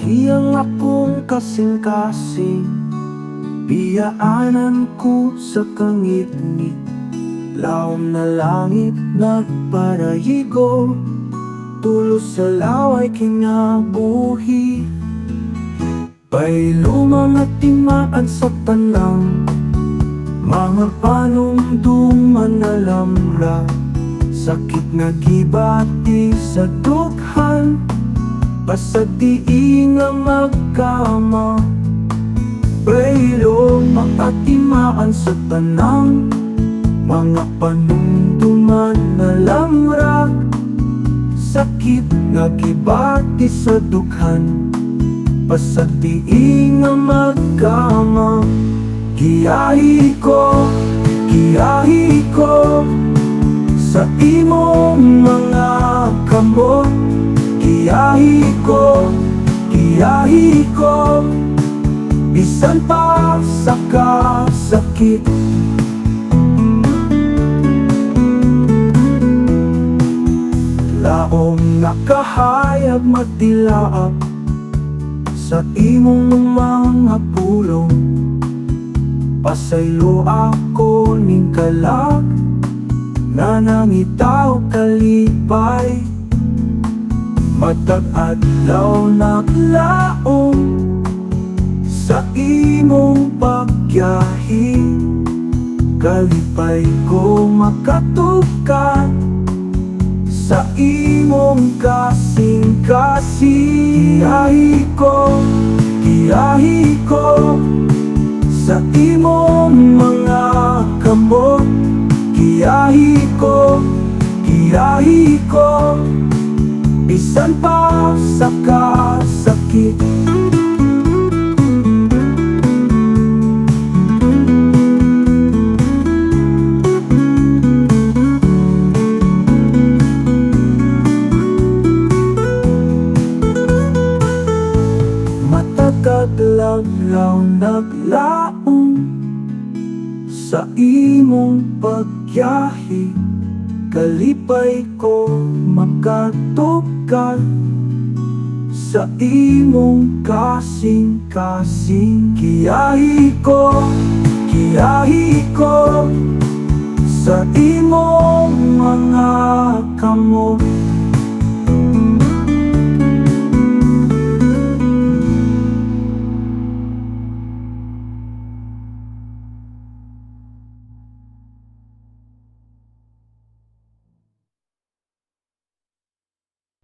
Iyang akong kasing-kasing, biyaanan ko sa kangit-ngit. Laom na langit nagparayigo, tulos sa laway kinabuhi. Baylumang at timaan sa tanang, mga panumduman na lamra. Sakit nga gibati sa dughan, basag di nga magkama. Baylumang at timaan sa tanang, mga panumduman na lamra. Sakit nga gibati sa dughan, basag di nga magkama. Giyahi ko sa imong mga kamot. Giyahi ko bisan pa sa kasakit. Laom nga kahayag magdilaap sa imong mga pulong. Pasaylo ako ning kalag na nangitaw kalipay. Matag adlaw naglaom sa imong pagyahi. Kalipay ko makatukan sa imong kasing-kasing. Giyahi ko sa imong mga kamot. Giyahi ko bisan pa sa kasakit. Matagaglaw naglaom sa imong pagyahi. Kalipay ko makatukan sa imong kasing-kasing. Giyahi ko sa imong mga kamot.